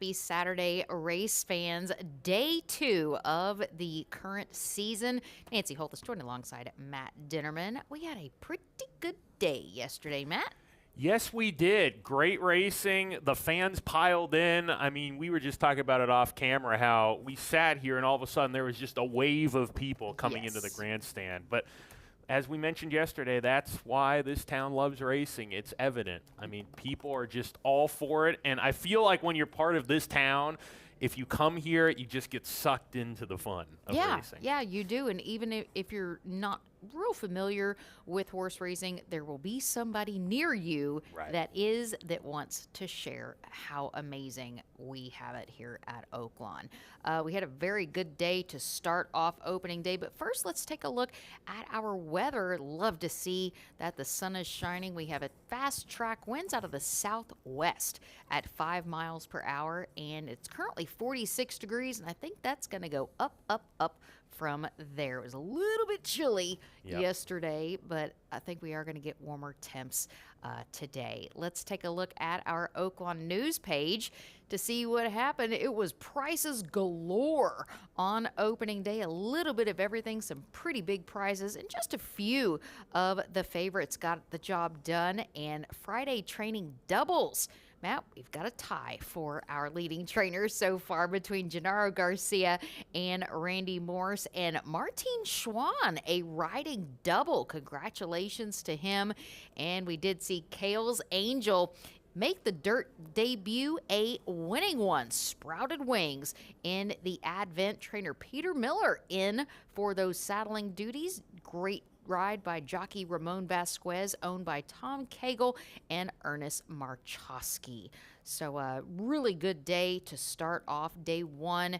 Happy Saturday, race fans. Day 2 of the current season. Nancy Holthus joined alongside Matt Dinerman. We had a pretty good day yesterday, Matt. Yes, we did. Great racing. The fans piled in. I mean, we were just talking about it off camera, how we sat here and all of a sudden there was just a wave of people coming into the grandstand. But as we mentioned yesterday, that's why this town loves racing. It's evident. I mean, people are just all for it. And I feel like when you're part of this town, if you come here, you just get sucked into the fun of racing. Yeah, you do. And even if you're not real familiar with horse racing, there will be somebody near you that wants to share how amazing we have it here at Oaklawn. We had a very good day to start off opening day, but first let's take a look at our weather. Love to see that the sun is shining. We have a fast track winds out of the southwest at 5 miles per hour, and it's currently 46 degrees, and I think that's going to go up, up, up from there. It was a little bit chilly yesterday, but I think we are going to get warmer temps today. Let's take a look at our Oaklawn news page to see what happened. It was prices galore on opening day. A little bit of everything, some pretty big prizes, and just a few of the favorites got the job done. And Friday training doubles. Matt, we've got a tie for our leading trainers so far between Gennaro Garcia and Randy Morse, and Martin Schwann, a riding double. Congratulations to him. And we did see Kale's Angel make the dirt debut, a winning one. Sprouted Wings in the Advent. Trainer Peter Miller in for those saddling duties. Great ride by jockey Ramon Vasquez, owned by Tom Cagle and Ernest Marchowski. So a really good day to start off day one.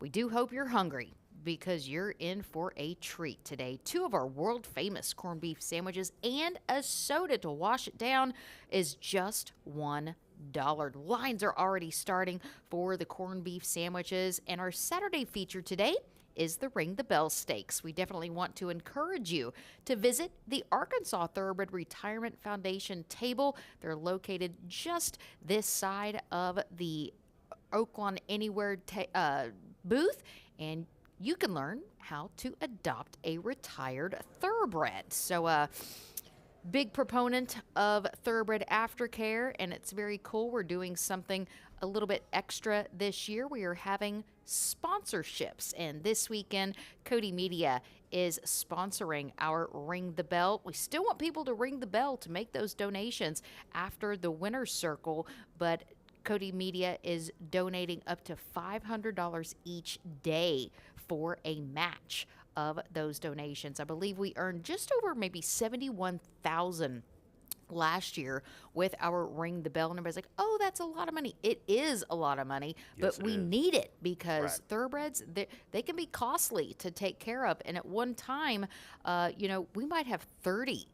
We do hope you're hungry, because you're in for a treat today. 2 of our world famous corned beef sandwiches and a soda to wash it down is just $1. Lines are already starting for the corned beef sandwiches, and our Saturday feature today is the Ring the Bell Stakes. We definitely want to encourage you to visit the Arkansas Thoroughbred Retirement Foundation table. They're located just this side of the Oaklawn Anywhere booth, and you can learn how to adopt a retired thoroughbred. So, big proponent of thoroughbred aftercare, and it's very cool. We're doing something a little bit extra this year. We are having sponsorships, and this weekend Cody Media is sponsoring our Ring the Bell. We still want people to ring the bell to make those donations after the winner's circle, but Cody Media is donating up to $500 each day for a match of those donations. I believe we earned just over maybe $71,000 last year with our Ring the Bell. And everybody's like, oh, that's a lot of money. It is a lot of money, Yes, but we need it because thoroughbreds, they can be costly to take care of. And at one time, we might have 30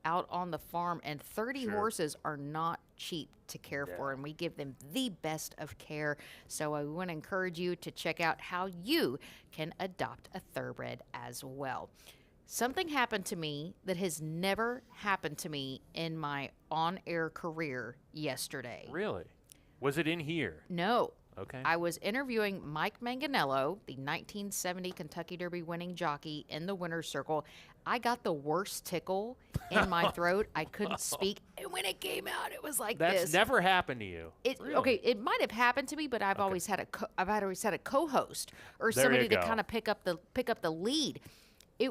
out on the farm, and 30 horses are not cheap to care for, and we give them the best of care. So I want to encourage you to check out how you can adopt a thoroughbred as well. Something happened to me that has never happened to me in my on-air career yesterday. Really? Was it in here? No. Okay. I was interviewing Mike Manganello, the 1970 Kentucky Derby winning jockey, in the winner's circle. I got the worst tickle in my throat. I couldn't speak. And when it came out, it was like That's this. never happened to you. Really? Okay, it might have happened to me, but I've always had a co-host or There somebody you to go. kind of pick up the lead. I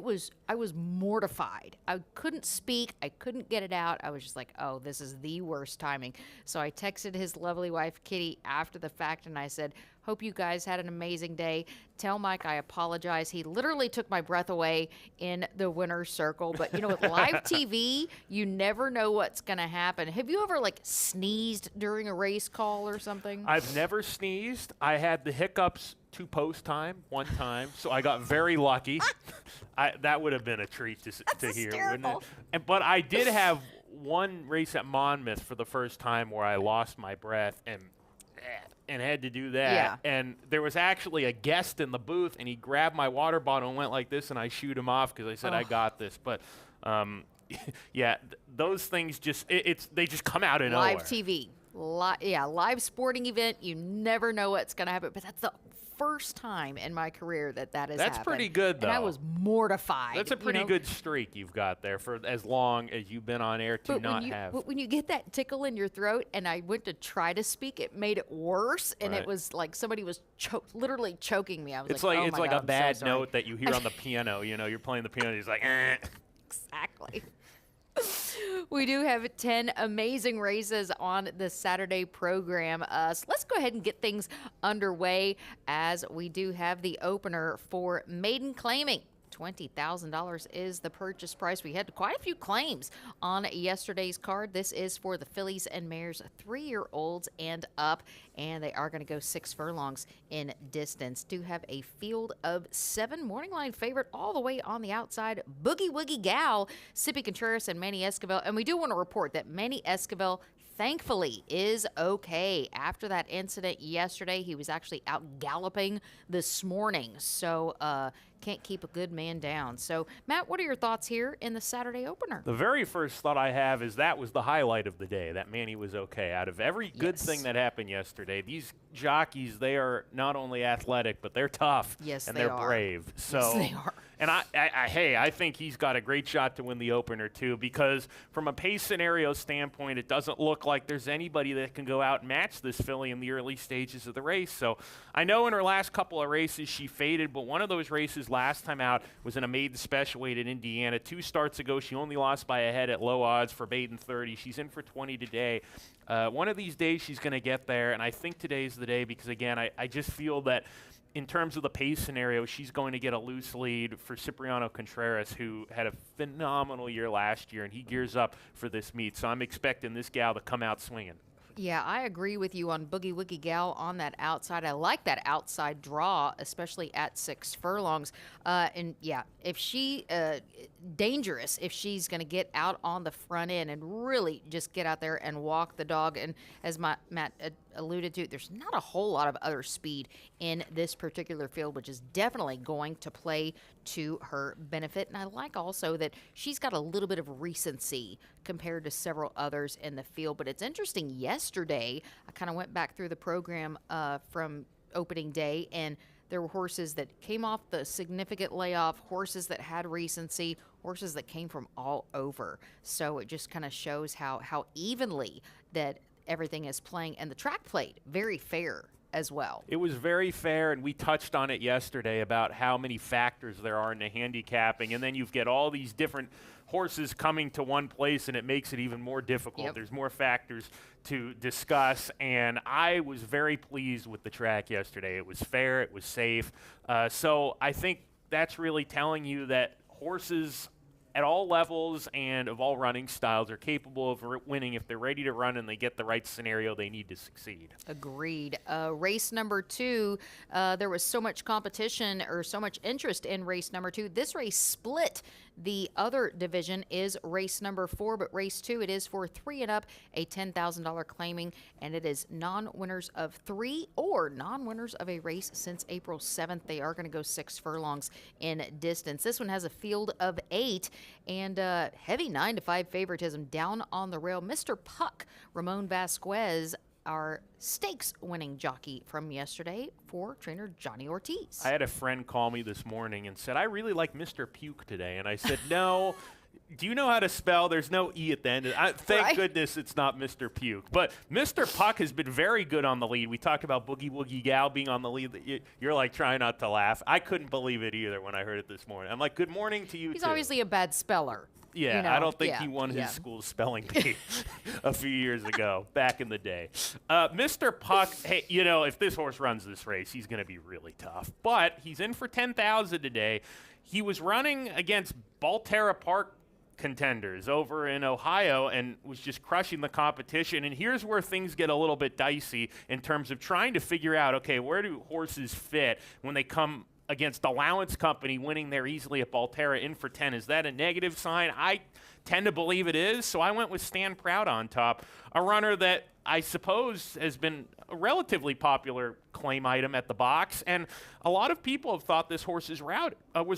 was mortified. I couldn't speak. I couldn't get it out. I was just like, oh, this is the worst timing. So I texted his lovely wife, Kitty, after the fact, and I said, hope you guys had an amazing day. Tell Mike I apologize. He literally took my breath away in the winner's circle. But, with live TV, you never know what's going to happen. Have you ever, sneezed during a race call or something? I've never sneezed. I had the hiccups to post time one time, so I got very lucky. That would have been a treat to hear, hysterical. wouldn't it? But I did have one race at Monmouth for the first time where I lost my breath and had to do that. Yeah. And there was actually a guest in the booth, and he grabbed my water bottle and went like this, and I shooed him off because I said, I got this. But, those things they just come out of nowhere. Live TV. Live sporting event. You never know what's going to happen. But that's the first time in my career that has That's happened. pretty good, though. And I was mortified. That's a pretty good streak you've got there for as long as you've been on air to not have. But when you get that tickle in your throat, and I went to try to speak, it made it worse, and it was like somebody was literally choking me. I was It's like, like oh it's my like God, a I'm bad so sorry. note that you hear on the piano. You're playing the piano. He's like, eh. Exactly. We do have 10 amazing races on the Saturday program. So let's go ahead and get things underway as we do have the opener for maiden claiming. $20,000 is the purchase price. We had quite a few claims on yesterday's card. This is for the fillies and mares, 3-year-olds and up, and they are going to go 6 furlongs in distance. Do have a field of 7. Morning line favorite all the way on the outside, Boogie Woogie Gal, Sippy Contreras, and Manny Esquivel. And we do want to report that Manny Esquivel thankfully is okay. After that incident yesterday, he was actually out galloping this morning. So can't keep a good man down. So, Matt, what are your thoughts here in the Saturday opener? The very first thought I have is that was the highlight of the day, that Manny was okay. Out of every good thing that happened yesterday, these jockeys, they are not only athletic, but they're tough. Yes, and they they're are. brave. So, yes, they are. And I think he's got a great shot to win the opener too, because from a pace scenario standpoint, it doesn't look like there's anybody that can go out and match this filly in the early stages of the race. So I know in her last couple of races she faded, but one of those races last time out was in a maiden special weight in Indiana. 2 starts ago, she only lost by a head at low odds for maiden 30. She's in for 20 today. One of these days she's going to get there, and I think today's the day because, again, I just feel that in terms of the pace scenario, she's going to get a loose lead for Cipriano Contreras, who had a phenomenal year last year, and he gears up for this meet. So I'm expecting this gal to come out swinging. Yeah, I agree with you on Boogie Woogie Gal on that outside. I like that outside draw, especially at 6 furlongs. And yeah, if she dangerous if she's going to get out on the front end and really just get out there and walk the dog. And as Matt alluded to, there's not a whole lot of other speed in this particular field, which is definitely going to play to her benefit. And I like also that she's got a little bit of recency compared to several others in the field. But it's interesting, yesterday I kind of went back through the program from opening day, and there were horses that came off the significant layoff, horses that had recency, horses that came from all over. So it just kind of shows how evenly that everything is playing, and the track played very fair as well. It was very fair, and we touched on it yesterday about how many factors there are in the handicapping, and then you've got all these different horses coming to one place, and it makes it even more difficult. Yep. There's more factors to discuss, and I was very pleased with the track yesterday. It was fair, it was safe. So I think that's really telling you that horses at all levels and of all running styles are capable of winning if they're ready to run and they get the right scenario they need to succeed. Agreed. Race number 2, there was so much competition or so much interest in race number 2. This race split. The other division is race number 4, but race 2, it is for 3 and up, a $10,000 claiming, and it is non-winners of 3 or non-winners of a race since April 7th. They are going to go 6 furlongs in distance. This one has a field of 8 and heavy 9-5 favoritism down on the rail. Mr. Puck, Ramon Vasquez, our stakes-winning jockey from yesterday for trainer Johnny Ortiz. I had a friend call me this morning and said, I really like Mr. Puke today. And I said, no. Do you know how to spell? There's no E at the end. Thank goodness it's not Mr. Puke. But Mr. Puck has been very good on the lead. We talked about Boogie Woogie Gal being on the lead. You're like trying not to laugh. I couldn't believe it either when I heard it this morning. I'm like, good morning to you, He's too. obviously a bad speller. Yeah, you know, I don't think he won his school's spelling bee a few years ago, back in the day. Mr. Puck, hey, you know, if this horse runs this race, he's going to be really tough. But he's in for $10,000 today. He was running against Balterra Park contenders over in Ohio and was just crushing the competition. And here's where things get a little bit dicey in terms of trying to figure out, okay, where do horses fit when they come against Allowance Company, winning there easily at Balterra in for 10. Is that a negative sign? I tend to believe it is, so I went with Stan Proud on top, a runner that I suppose has been a relatively popular claim item at the box, and a lot of people have thought this horse was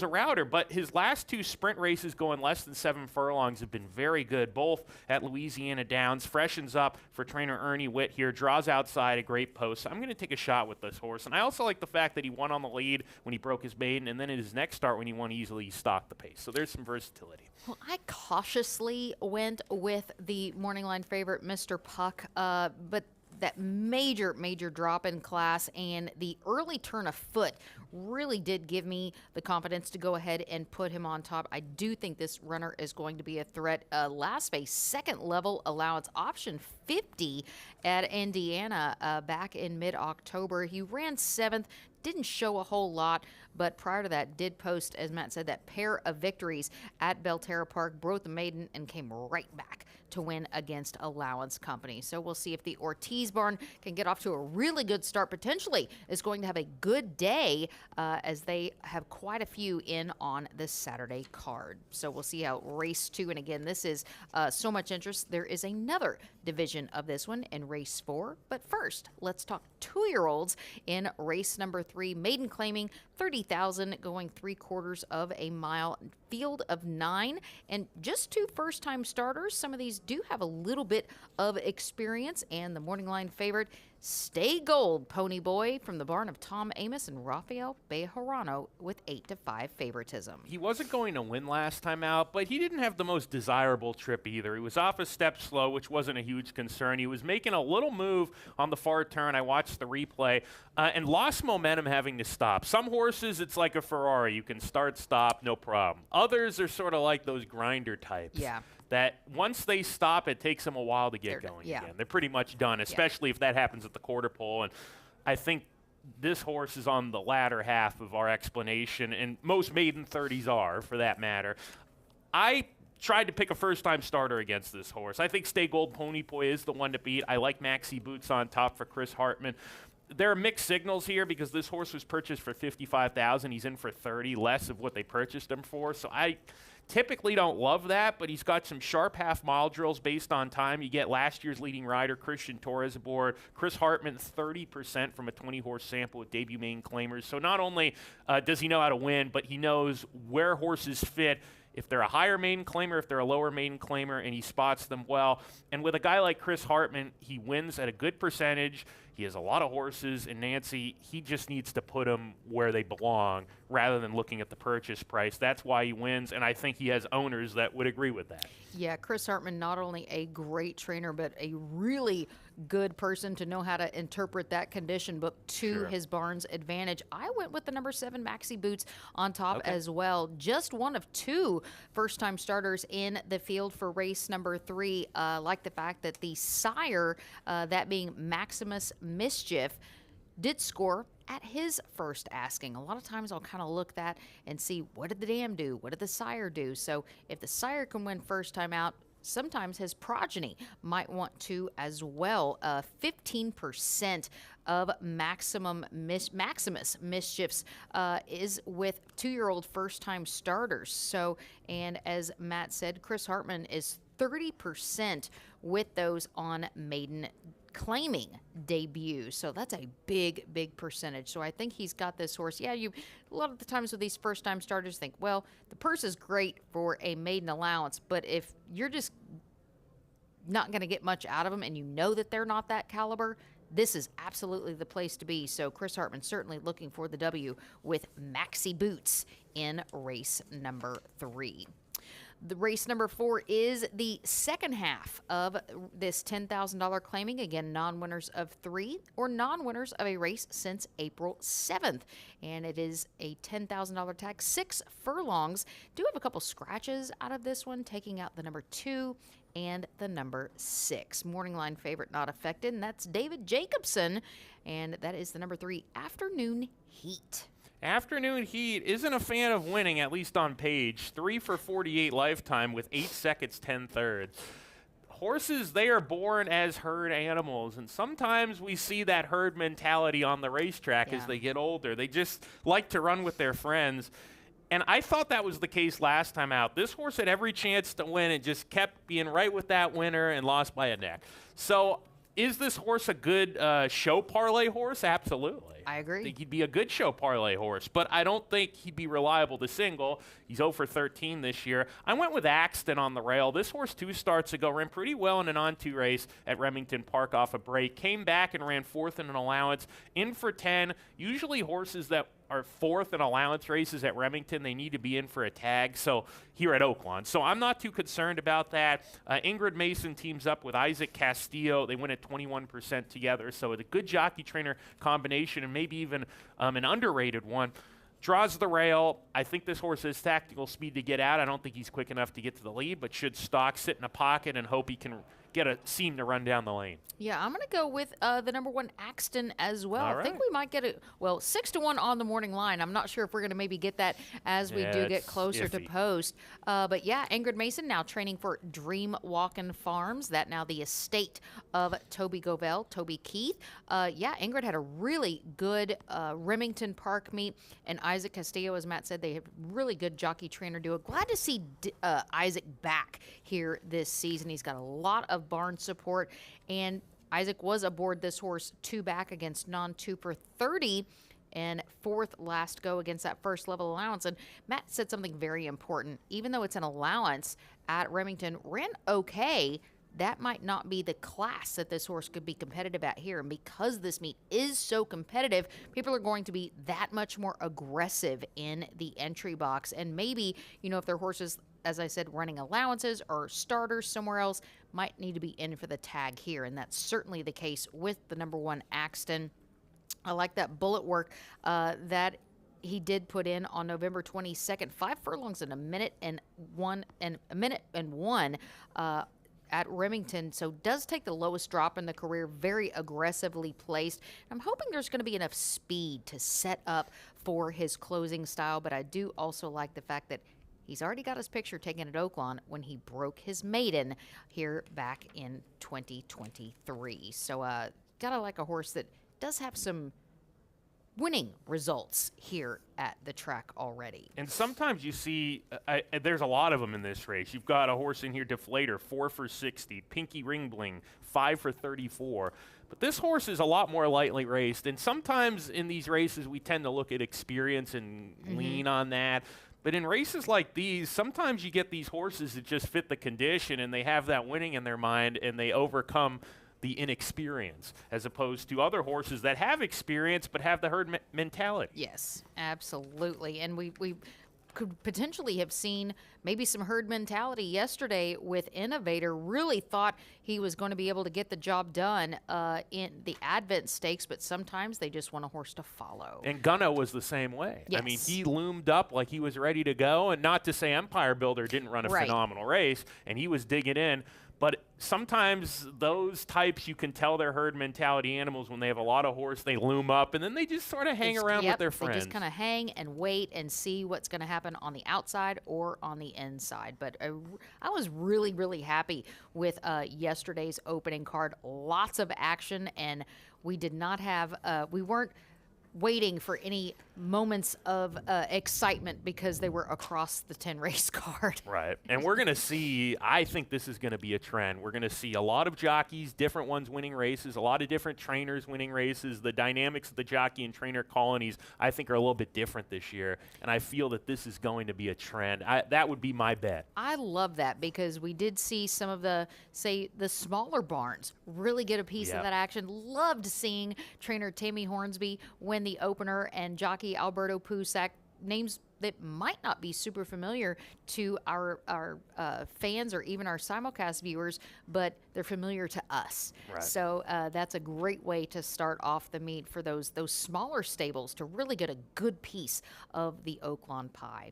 a router, but his last 2 sprint races going less than 7 furlongs have been very good, both at Louisiana Downs. Freshens up for trainer Ernie Witt here, draws outside a great post. So I'm going to take a shot with this horse, and I also like the fact that he won on the lead when he broke his maiden, and then in his next start when he won easily, he stalked the pace. So there's some versatility. Well, I cautiously went with the morning line favorite, Mr. Puck, but that major drop in class, and the early turn of foot really did give me the confidence to go ahead and put him on top. I do think this runner is going to be a threat. Last face, second level allowance, option 50 at Indiana back in mid-October. He ran 7th, didn't show a whole lot, but prior to that did post, as Matt said, that pair of victories at Belterra Park, broke the maiden and came right back to win against Allowance Company. So we'll see if the Ortiz barn can get off to a really good start. Potentially is going to have a good day as they have quite a few in on this Saturday card. So we'll see how race 2, and again, this is so much interest. There is another division of this one in race 4. But first, let's talk 2-year-olds in race number 3. Maiden claiming 30,000, going 3/4 of a mile. Field of 9, and just 2 first-time starters. Some of these do have a little bit of experience, and the morning line favorite, Stay Gold Pony Boy from the barn of Tom Amos and Rafael Bejarano with 8-5 favoritism. He wasn't going to win last time out, but he didn't have the most desirable trip either. He was off a step slow, which wasn't a huge concern. He was making a little move on the far turn. I watched the replay and lost momentum having to stop. Some horses, it's like a Ferrari. You can start, stop, no problem. Others are sort of like those grinder types. Yeah. That once they stop, it takes them a while to get going again. They're pretty much done, especially if that happens at the quarter pole. And I think this horse is on the latter half of our explanation, and most maiden 30s are, for that matter. I tried to pick a first-time starter against this horse. I think Stay Gold Pony Boy is the one to beat. I like Maxi Boots on top for Chris Hartman. There are mixed signals here because this horse was purchased for $55,000. He's in for $30,000, less of what they purchased him for. So I typically don't love that, but he's got some sharp half-mile drills based on time. You get last year's leading rider, Christian Torres, aboard. Chris Hartman, 30% from a 20-horse sample with debut main claimers. So not only does he know how to win, but he knows where horses fit, if they're a higher maiden claimer, if they're a lower maiden claimer, and he spots them well. And with a guy like Chris Hartman, he wins at a good percentage. He has a lot of horses, and Nancy, he just needs to put them where they belong rather than looking at the purchase price. That's why he wins, and I think he has owners that would agree with that. Yeah, Chris Hartman, not only a great trainer, but a really good person to know how to interpret that condition book to his barn's advantage. I went with the number 7 Maxi Boots on top as well. Just one of 2 first-time starters in the field for race number 3. Like the fact that the sire, that being Maximus Mischief, did score at his first asking. A lot of times I'll kind of look that and see, what did the dam do? What did the sire do? So if the sire can win first time out, sometimes his progeny might want to as well. 15% of Maximus Mischiefs is with 2-year-old first-time starters. So, and as Matt said, Chris Hartman is 30% with those on maiden claiming debut. So that's a big percentage. So I think he's got this horse. Yeah, you a lot of the times with these first time starters think, well, the purse is great for a maiden allowance, but if you're just not going to get much out of them and you know that they're not that caliber, this is absolutely the place to be. So Chris Hartman certainly looking for the W with Maxi Boots in race number 3. The race number 4 is the second half of this $10,000 claiming. Again, non-winners of 3 or non-winners of a race since April 7th. And it is a $10,000 tag, 6 furlongs. Do have a couple scratches out of this one, taking out the number 2 and the number 6. Morning line favorite not affected, and that's David Jacobson. And that is the number 3, Afternoon Heat. Afternoon Heat isn't a fan of winning, at least on page. 3 for 48 lifetime with 8 seconds, 10/3. Horses, they are born as herd animals, and sometimes we see that herd mentality on the racetrack as they get older. They just like to run with their friends. And I thought that was the case last time out. This horse had every chance to win and just kept being right with that winner and lost by a neck. So is this horse a good show parlay horse? Absolutely. I agree. I think he'd be a good show parlay horse, but I don't think he'd be reliable to single. He's 0 for 13 this year. I went with Axton on the rail. This horse 2 starts ago ran pretty well in an on-2 race at Remington Park off a break. Came back and ran 4th in an allowance. In for 10. Usually horses that are fourth in allowance races at Remington. They need to be in for a tag. So here at Oaklawn. So I'm not too concerned about that. Ingrid Mason teams up with Isaac Castillo. They win at 21% together. So a good jockey trainer combination, and maybe even an underrated one. Draws the rail. I think this horse has tactical speed to get out. I don't think he's quick enough to get to the lead, but should stalk, sit in a pocket, and hope he can get a seam to run down the lane. Yeah, I'm going to go with the number 1 Axton as well. All I think right. we might get it. Well, 6-1 on the morning line. I'm not sure if we're going to maybe get that as we do get it's closer to iffy. post. But yeah, Ingrid Mason now training for Dream Walkin' Farms. That now the estate of Toby Govell, Toby Keith. Yeah, Ingrid had a really good Remington Park meet, and Isaac Castillo, as Matt said, they have really good jockey trainer duo. Glad to see Isaac back here this season. He's got a lot of barn support, and Isaac was aboard this horse 2 back against non-2 for 30 and 4th last go against that first level allowance. And Matt said something very important. Even though it's an allowance at Remington, ran okay. That might not be the class that this horse could be competitive at here. And because this meet is so competitive, people are going to be that much more aggressive in the entry box. And maybe, if their horses, as I said, running allowances or starters somewhere else, might need to be in for the tag here. And that's certainly the case with the number 1 Axton. I like that bullet work that he did put in on November 22nd. 5 furlongs in a minute and one at Remington, so does take the lowest drop in the career, very aggressively placed. I'm hoping there's going to be enough speed to set up for his closing style, but I do also like the fact that he's already got his picture taken at Oaklawn when he broke his maiden here back in 2023. So gotta like a horse that does have some winning results here at the track already. And sometimes you see, there's a lot of them in this race. You've got a horse in here, Deflator, 4 for 60. Pinky Ring Bling, 5 for 34. But this horse is a lot more lightly raced. And sometimes in these races, we tend to look at experience and lean on that. But in races like these, sometimes you get these horses that just fit the condition, and they have that winning in their mind, and they overcome the inexperience, as opposed to other horses that have experience but have the herd mentality. Yes, absolutely. And we could potentially have seen maybe some herd mentality yesterday with Innovator. Really thought he was going to be able to get the job done in the Advent Stakes, but sometimes they just want a horse to follow. And Gunno was the same way. Yes. I mean, he loomed up like he was ready to go, and not to say Empire Builder didn't run a phenomenal race, and he was digging in. But sometimes those types, you can tell they're herd mentality animals when they have a lot of horse. They loom up, and then they just sort of hang around with their friends. They just kind of hang and wait and see what's going to happen on the outside or on the inside. But I was really, really happy with yesterday's opening card. Lots of action, and we did not have we weren't waiting for any moments of excitement because they were across the 10 race card. Right. And we're going to see, I think this is going to be a trend. We're going to see a lot of jockeys, different ones winning races, a lot of different trainers winning races. The dynamics of the jockey and trainer colonies, I think, are a little bit different this year. And I feel that this is going to be a trend. That would be my bet. I love that because we did see some of the smaller barns really get a piece of that action. Loved seeing trainer Tammy Hornsby win the opener and jockey Alberto Pusac, names that might not be super familiar to our fans or even our simulcast viewers, but they're familiar to us. Right. So that's a great way to start off the meet for those smaller stables to really get a good piece of the Oaklawn pie.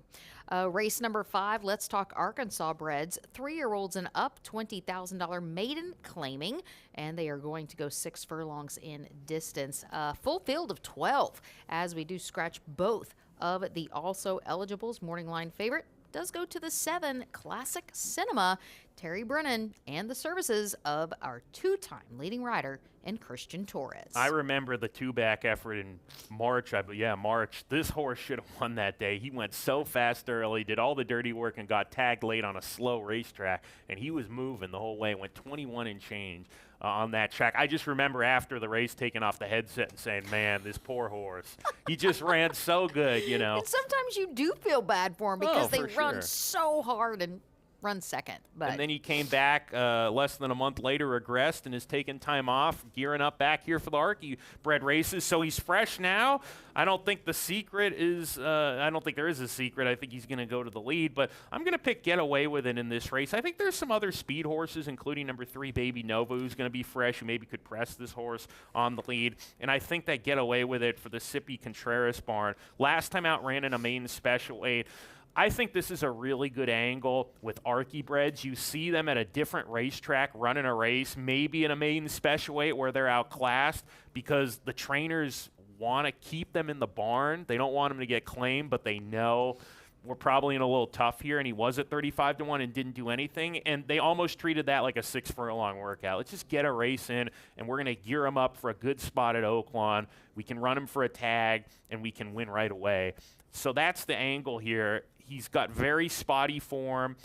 Race number 5, let's talk Arkansas breds. 3-year-olds and up, $20,000 maiden claiming, and they are going to go 6 furlongs in distance. Full field of 12 as we do scratch both of the also eligibles. Morning line favorite does go to the 7 Classic Cinema, Terry Brennan, and the services of our 2-time leading rider in Christian Torres. I remember the 2-back effort in March. March. This horse should have won that day. He went so fast early, did all the dirty work, and got tagged late on a slow racetrack, and he was moving the whole way, went 21 and change on that track. I just remember after the race taking off the headset and saying, man, this poor horse. He just ran so good, you know. And sometimes you do feel bad for him because they run so hard and run second. But And then he came back less than a month later, regressed, and has taken time off, gearing up back here for the Archie bred races. So he's fresh now. I don't think the secret is, I don't think there is a secret. I think he's going to go to the lead, but I'm going to pick Get Away With It in this race. I think there's some other speed horses, including number 3, Baby Nova, who's going to be fresh, who maybe could press this horse on the lead. And I think that Get Away With It for the Sippy Contreras barn. Last time out ran in a main special weight. I think this is a really good angle with Archie breds. You see them at a different racetrack running a race, maybe in a maiden special weight where they're outclassed because the trainers want to keep them in the barn. They don't want them to get claimed, but they know we're probably in a little tough here, and he was at 35-1 and didn't do anything, and they almost treated that like a 6-furlong workout. Let's just get a race in, and we're going to gear him up for a good spot at Oaklawn. We can run him for a tag, and we can win right away. So that's the angle here. He's got very spotty form,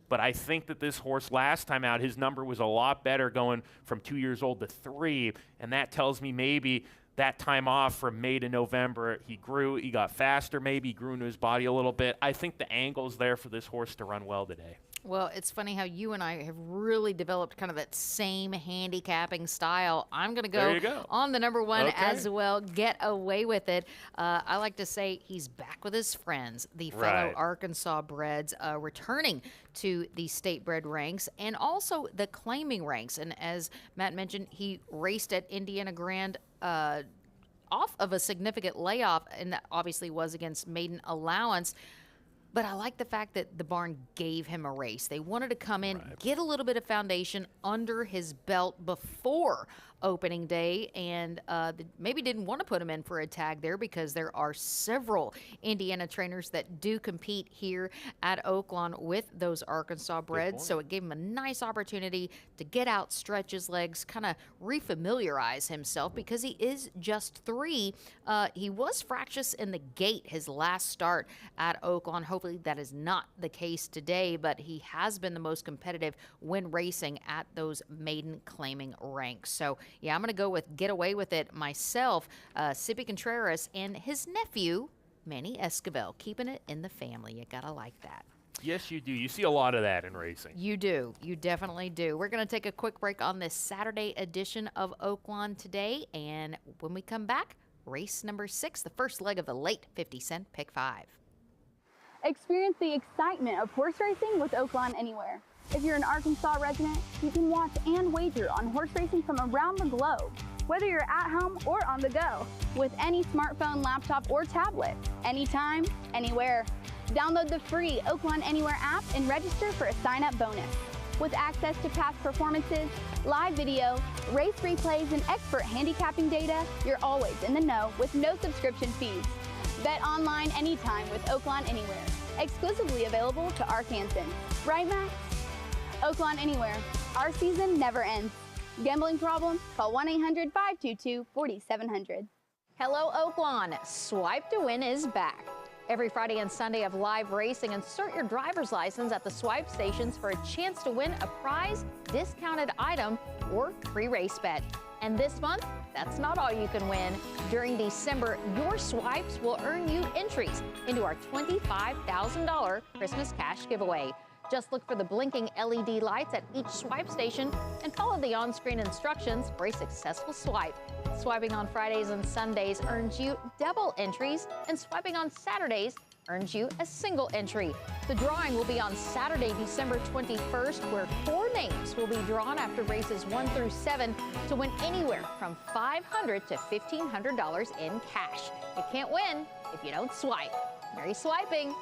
but I think that this horse last time out, his number was a lot better going from 2 years old to 3, and that tells me maybe that time off from May to November, he grew, he got faster maybe, he grew into his body a little bit. I think the angle's there for this horse to run well today. Well, it's funny how you and I have really developed kind of that same handicapping style. I'm going to go on the number 1 as well. Get Away With It. I like to say he's back with his friends, the fellow Arkansas breds, returning to the state bred ranks and also the claiming ranks. And as Matt mentioned, he raced at Indiana Grand off of a significant layoff, and that obviously was against maiden allowance. But I like the fact that the barn gave him a race. They wanted to come in, get a little bit of foundation under his belt before opening day, and maybe didn't want to put him in for a tag there because there are several Indiana trainers that do compete here at Oaklawn with those Arkansas breds. So it gave him a nice opportunity to get out, stretch his legs, kind of refamiliarize himself because he is just 3. He was fractious in the gate his last start at Oaklawn. Hopefully that is not the case today, but he has been the most competitive when racing at those maiden claiming ranks. So yeah, I'm going to go with Get Away With It myself. Sippy Contreras and his nephew, Manny Esquivel, keeping it in the family. You got to like that. Yes, you do. You see a lot of that in racing. You do. You definitely do. We're going to take a quick break on this Saturday edition of Oaklawn Today, and when we come back, race number 6, the first leg of the late 50-cent Pick 5. Experience the excitement of horse racing with Oaklawn Anywhere. If you're an Arkansas resident, you can watch and wager on horse racing from around the globe, whether you're at home or on the go, with any smartphone, laptop, or tablet, anytime, anywhere. Download the free Oaklawn Anywhere app and register for a sign-up bonus. With access to past performances, live video, race replays, and expert handicapping data, you're always in the know with no subscription fees. Bet online anytime with Oaklawn Anywhere, exclusively available to Arkansans. Right, Max? Oaklawn Anywhere. Our season never ends. Gambling problem? Call 1-800-522-4700. Hello, Oaklawn. Swipe to Win is back. Every Friday and Sunday of live racing, insert your driver's license at the swipe stations for a chance to win a prize, discounted item, or free race bet. And this month, that's not all you can win. During December, your swipes will earn you entries into our $25,000 Christmas cash giveaway. Just look for the blinking LED lights at each swipe station and follow the on-screen instructions for a successful swipe. Swiping on Fridays and Sundays earns you double entries, and swiping on Saturdays earns you a single entry. The drawing will be on Saturday, December 21st, where 4 names will be drawn after races 1 through 7 to win anywhere from $500 to $1,500 in cash. You can't win if you don't swipe. Merry swiping!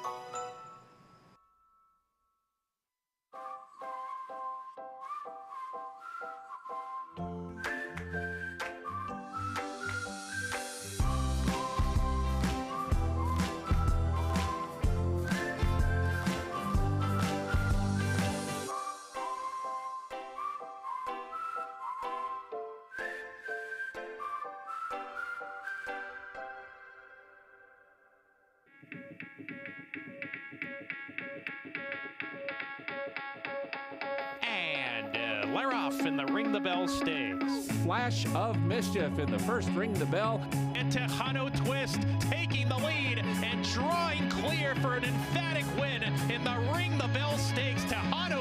Flare off in the Ring the Bell Stakes. Flash of Mischief in the first Ring the Bell. And Tejano Twist taking the lead and drawing clear for an emphatic win in the Ring the Bell Stakes. Tejano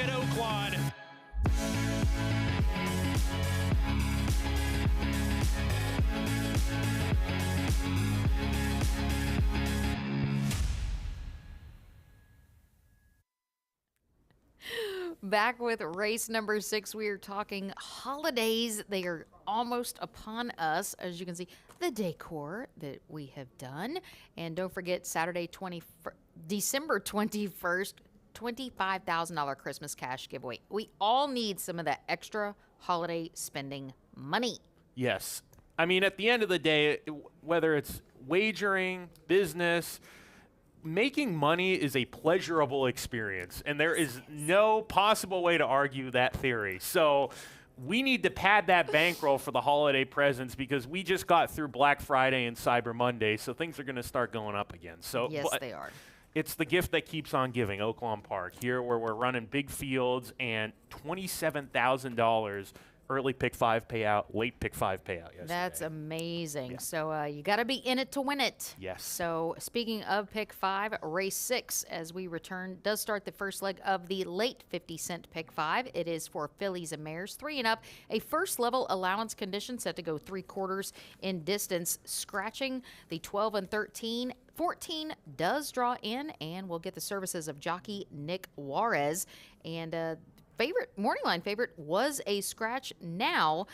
at Oaklawn. Back with race number 6, we are talking holidays. They are almost upon us. As you can see, the decor that we have done. And don't forget, December 21st, $25,000 Christmas cash giveaway. We all need some of that extra holiday spending money. Yes. I mean, at the end of the day, whether it's wagering, business, making money is a pleasurable experience, and there is no possible way to argue that theory. So we need to pad that bankroll for the holiday presents because we just got through Black Friday and Cyber Monday, so things are going to start going up again. So Yes, they are. it's the gift that keeps on giving, Oaklawn Park, here where we're running big fields and $27,000 early pick 5 payout, late pick 5 payout yesterday. That's amazing. Yeah. So you got to be in it to win it. Yes. So speaking of pick 5, race 6, as we return, does start the first leg of the late 50-cent pick 5. It is for fillies and mares, 3 and up. A first level allowance condition set to go 3/4 in distance. Scratching the 12 and 13. 14 does draw in, and we'll get the services of jockey Nick Juarez. And morning line favorite was a scratch now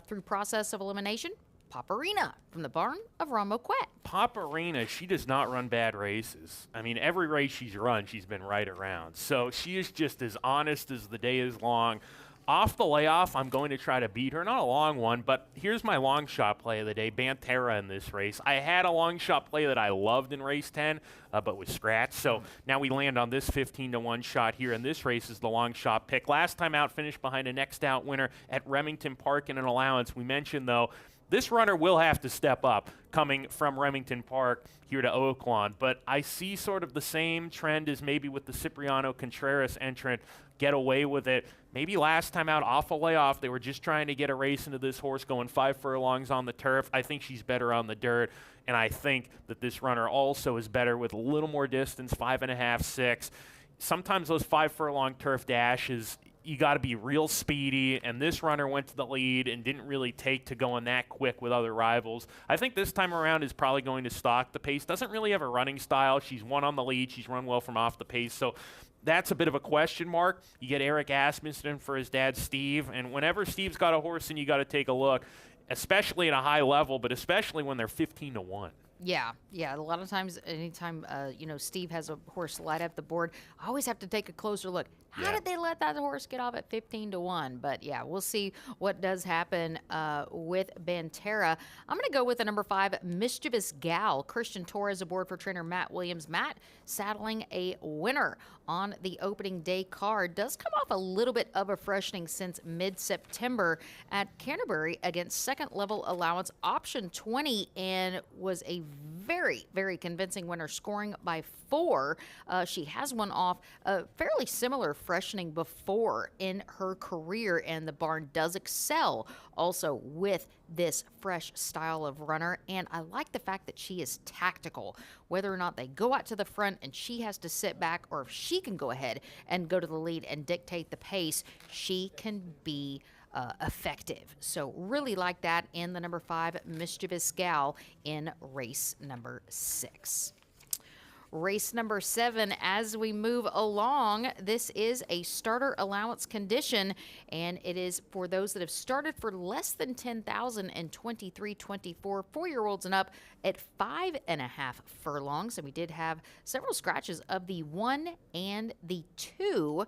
through process of elimination. Paparina from the barn of Ron Moquette. Paparina, she does not run bad races. I mean, every race she's run, she's been right around. So she is just as honest as the day is long. Off the layoff, I'm going to try to beat her. Not a long one, but here's my long shot play of the day, Banterra in this race. I had a long shot play that I loved in race 10, but was scratched. So now we land on this 15-1 shot here, and this race is the long shot pick. Last time out, finished behind a next out winner at Remington Park in an allowance. We mentioned, though, this runner will have to step up coming from Remington Park here to Oaklawn, but I see sort of the same trend as maybe with the Cipriano Contreras entrant, get away with it. Maybe last time out off a layoff, they were just trying to get a race into this horse going 5 furlongs on the turf. I think she's better on the dirt, and I think that this runner also is better with a little more distance, 5.5, 6. Sometimes those 5 furlong turf dashes, you got to be real speedy, and this runner went to the lead and didn't really take to going that quick with other rivals. I think this time around is probably going to stalk the pace. Doesn't really have a running style. She's won on the lead. She's run well from off the pace, so that's a bit of a question mark. You get Eric Asmussen for his dad, Steve, and whenever Steve's got a horse in, you got to take a look, especially at a high level, but especially when they're 15-1. Yeah. A lot of times, anytime Steve has a horse light up the board, I always have to take a closer look. How did they let that horse get off at 15-1? But yeah, we'll see what does happen with Banterra. I'm going to go with the number 5, Mischievous Gal. Christian Torres aboard for trainer Matt Williams. Matt saddling a winner on the opening day card. Does come off a little bit of a freshening since mid-September at Canterbury against second level allowance option 20, and was a very, very convincing winner, scoring by 4. She has one off a fairly similar freshening before in her career, and the barn does excel also with this fresh style of runner. And I like the fact that she is tactical, whether or not they go out to the front and she has to sit back, or if she can go ahead and go to the lead and dictate the pace, she can be effective. So really like that in the number 5, Mischievous Gal, in race number 6. Race number 7, as we move along, this is a starter allowance condition, and it is for those that have started for less than 10,000 and 23-24 4-year-olds and up at 5.5 furlongs. And we did have several scratches of the 1 and the 2,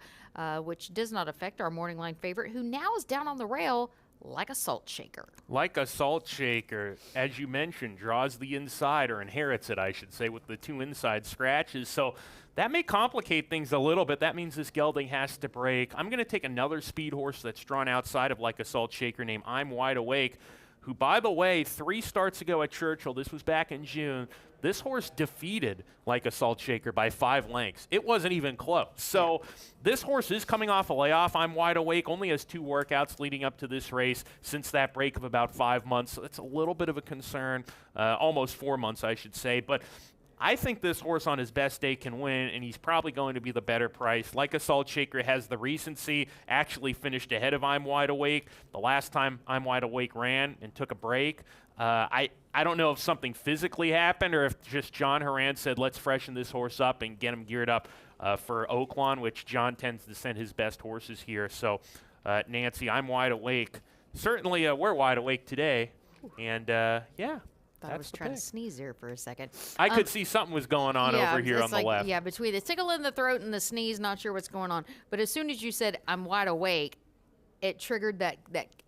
which does not affect our morning line favorite, who now is down on the rail like a salt shaker. Like a salt shaker, as you mentioned, draws the inside, or inherits it, I should say, with the 2 inside scratches. So that may complicate things a little bit. That means this gelding has to break. I'm going to take another speed horse that's drawn outside of like a salt shaker named I'm Wide Awake, who, by the way, 3 starts ago at Churchill, this was back in June, this horse defeated like a salt shaker by 5 lengths. It wasn't even close. So this horse is coming off a layoff. I'm Wide Awake, only has 2 workouts leading up to this race since that break of about 5 months. So that's a little bit of a concern, almost 4 months, I should say. But I think this horse on his best day can win, and he's probably going to be the better price. Like a Salt Shaker has the recency, actually finished ahead of I'm Wide Awake the last time I'm Wide Awake ran and took a break. I don't know if something physically happened or if just John Horan said, let's freshen this horse up and get him geared up for Oaklawn, which John tends to send his best horses here. So, Nancy, I'm Wide Awake. Certainly, we're wide awake today. And, yeah. Thought I was trying to sneeze there for a second. I could see something was going on over here on the left. Yeah, between the tickle in the throat and the sneeze, not sure what's going on. But as soon as you said, I'm wide awake, it triggered that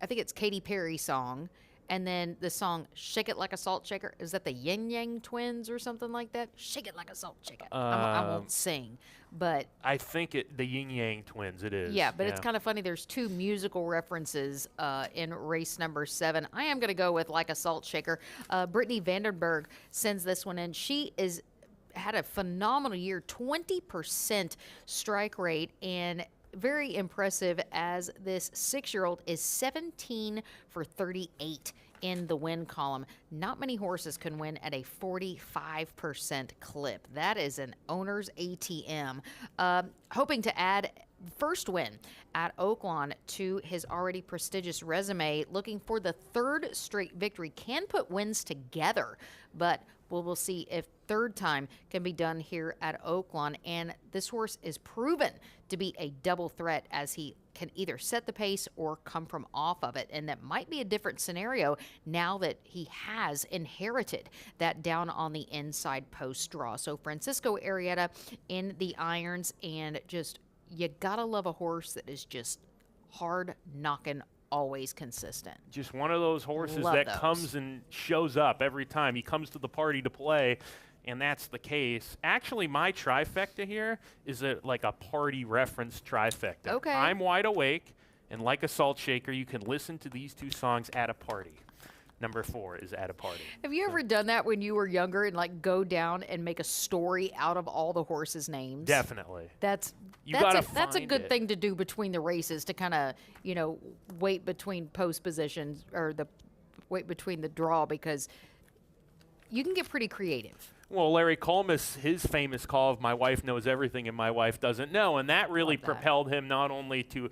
I think it's Katy Perry song. And then the song Shake It Like a Salt Shaker. Is that the Yin Yang Twins or something like that? Shake It Like a Salt Shaker. I won't sing, but I think the Yin Yang Twins, it is. Yeah, but it's kind of funny. There's two musical references in race number 7. I am going to go with Like a Salt Shaker. Brittany Vandenberg sends this one in. She had a phenomenal year, 20% strike rate, and very impressive as this 6-year-old is 17 for 38 in the win column. Not many horses can win at a 45% clip. That is an owner's ATM. Hoping to add first win at Oaklawn to his already prestigious resume, looking for the 3rd straight victory. Can put wins together, but we'll see if third time can be done here at Oaklawn. And this horse is proven to be a double threat, as he can either set the pace or come from off of it. And that might be a different scenario now that he has inherited that down on the inside post draw. So Francisco Arrieta in the irons, and just, you gotta love a horse that is just hard knocking, always consistent. Just one of those horses Love that those. comes and shows up every time. He comes to the party to play, and that's the case. Actually, my trifecta here is like a party reference trifecta. Okay. I'm Wide Awake, and Like a Salt Shaker, you can listen to these two songs at a party. Number 4 is At a Party. Have you ever done that when you were younger and like go down and make a story out of all the horses' names? Definitely. That's gotta that's a find good it. thing to do between the races, to kind of, wait between post positions, or wait between the draw, because you can get pretty creative. Well, Larry Colmus, his famous call of "My wife knows everything and my wife doesn't know," and that really Love that. propelled him not only to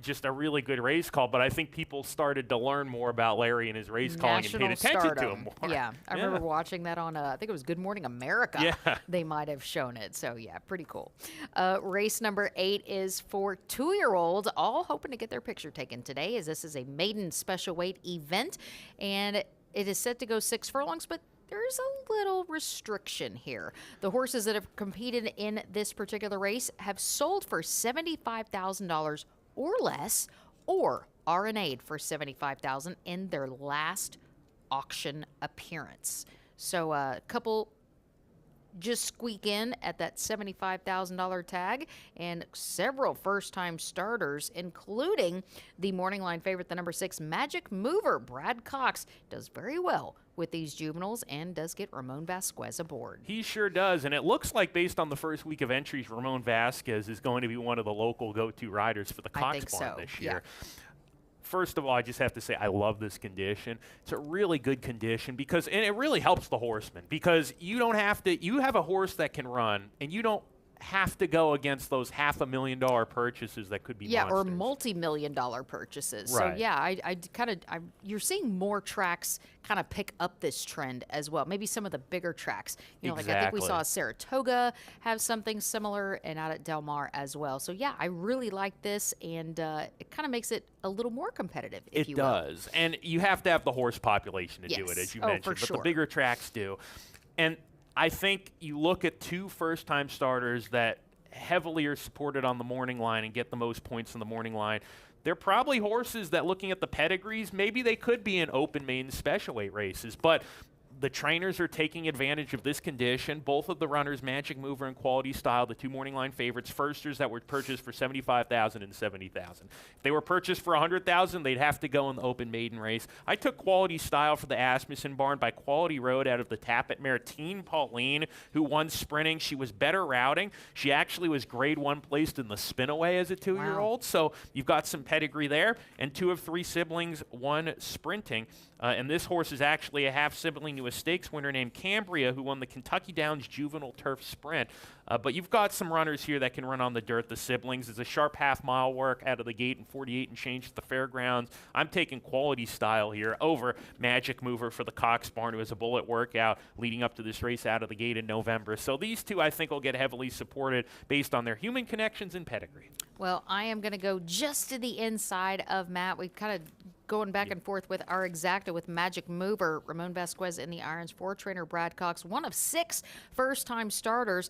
just a really good race call, but I think people started to learn more about Larry and his race calling and paid attention to him more. Yeah, I remember watching that on, I think it was Good Morning America. Yeah. They might have shown it. So, yeah, pretty cool. Race number 8 is for 2-year-olds, all hoping to get their picture taken today, as this is a maiden special weight event. And it is set to go 6 furlongs, but there's a little restriction here. The horses that have competed in this particular race have sold for $75,000 or less, or RNA'd for $75,000 in their last auction appearance. So a couple just squeak in at that $75,000 tag, and several first-time starters, including the morning line favorite, the number 6 Magic Mover. Brad Cox does very well with these juveniles and does get Ramon Vasquez aboard. He sure does, and it looks like, based on the first week of entries, Ramon Vasquez is going to be one of the local go-to riders for the I Cox think barn so, this yeah. year. First of all, I just have to say I love this condition. It's a really good condition and it really helps the horseman, because you have a horse that can run, and you don't have to go against those $500,000 purchases that could be or monsters. multi-million-dollar purchases. Right. So yeah, you're seeing more tracks kind of pick up this trend as well. Maybe some of the bigger tracks. Like I think we saw Saratoga have something similar, and out at Del Mar as well. So yeah, I really like this, and it kind of makes it a little more competitive, if you will. It does, and you have to have the horse population to do it, Yes. as you Oh, mentioned. for But sure. the bigger tracks do, and I think you look at 2 first-time starters that heavily are supported on the morning line and get the most points on the morning line. They're probably horses that, looking at the pedigrees, maybe they could be in open maiden special weight races, but the trainers are taking advantage of this condition. Both of the runners, Magic Mover and Quality Style, the 2 morning line favorites, firsters that were purchased for $75,000 and $70,000. If they were purchased for $100,000, they'd have to go in the open maiden race. I took Quality Style for the Asmussen barn by Quality Road out of the Tappet mare Teen Pauline, who won sprinting. She was better routing. She actually was grade 1 placed in the spin-away as a 2-year-old. So you've got some pedigree there. And 2 of 3 siblings won sprinting. And this horse is actually a half sibling to a stakes winner named Cambria who won the Kentucky Downs Juvenile Turf Sprint. But you've got some runners here that can run on the dirt. The siblings is a sharp half-mile work out of the gate and 48 and change at the fairgrounds. I'm taking Quality Style here over Magic Mover for the Cox Barn, who has a bullet workout leading up to this race out of the gate in November. So these two, I think, will get heavily supported based on their human connections and pedigree. Well, I am going to go just to the inside of Matt. We've kind of going back and forth with our exacta with Magic Mover. Ramon Vasquez in the irons for trainer Brad Cox, one of 6 first-time starters.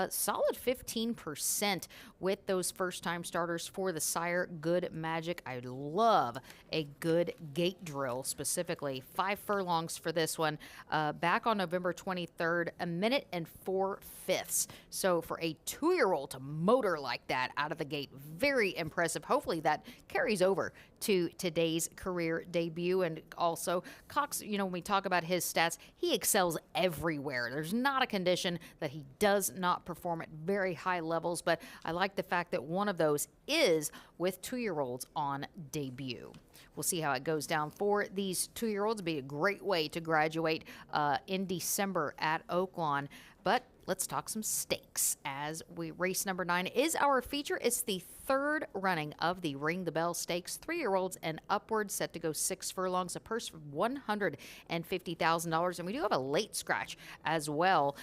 Solid 15% with those first-time starters for the sire. Good Magic. I love a good gate drill specifically. 5 furlongs for this one. Back on November 23rd, 1 minute and 4/5. So for a 2-year-old to motor like that out of the gate, very impressive. Hopefully that carries over to today's career debut. And also Cox, you know, when we talk about his stats, he excels everywhere. There's not a condition that he does not perform at very high levels, but I like the fact that one of those is with 2-year-olds on debut. We'll see how it goes down for these 2-year-olds. Be a great way to graduate in December at Oaklawn. But let's talk some stakes as race number 9 is our feature. It's the 3rd running of the Ring the Bell Stakes. 3-year-olds and upwards, set to go 6 furlongs, a purse of $150,000. And we do have a late scratch as well.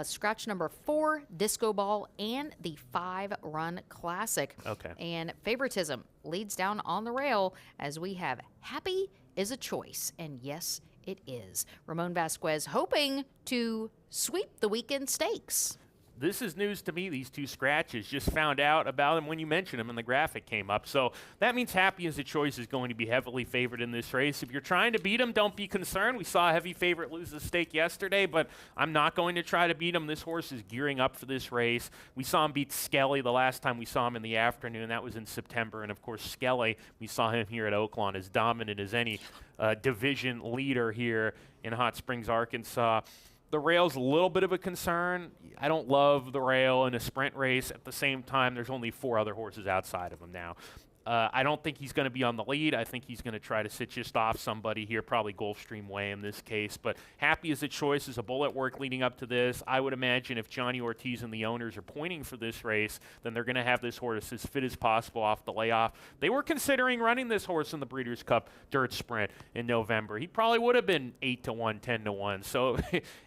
Scratch number 4, Disco Ball, and the 5-run Classic. Okay. And favoritism leads down on the rail as we have Happy is a Choice. And yes, it is. Ramon Vasquez hoping to sweep the weekend stakes. This is news to me, these 2 scratches. Just found out about them when you mentioned them and the graphic came up. So that means Happy as a Choice is going to be heavily favored in this race. If you're trying to beat him, don't be concerned. We saw a heavy favorite lose the stake yesterday, but I'm not going to try to beat him. This horse is gearing up for this race. We saw him beat Skelly the last time we saw him in the afternoon. That was in September. And, of course, Skelly, we saw him here at Oaklawn, as dominant as any division leader here in Hot Springs, Arkansas. The rail's a little bit of a concern. I don't love the rail in a sprint race. At the same time, there's only 4 other horses outside of him now. I don't think he's going to be on the lead. I think he's going to try to sit just off somebody here, probably Gulfstream Way in this case. But Happy as a Choice is a bullet work leading up to this. I would imagine if Johnny Ortiz and the owners are pointing for this race, then they're going to have this horse as fit as possible off the layoff. They were considering running this horse in the Breeders' Cup Dirt Sprint in November. He probably would have been 8-1, 10-1. So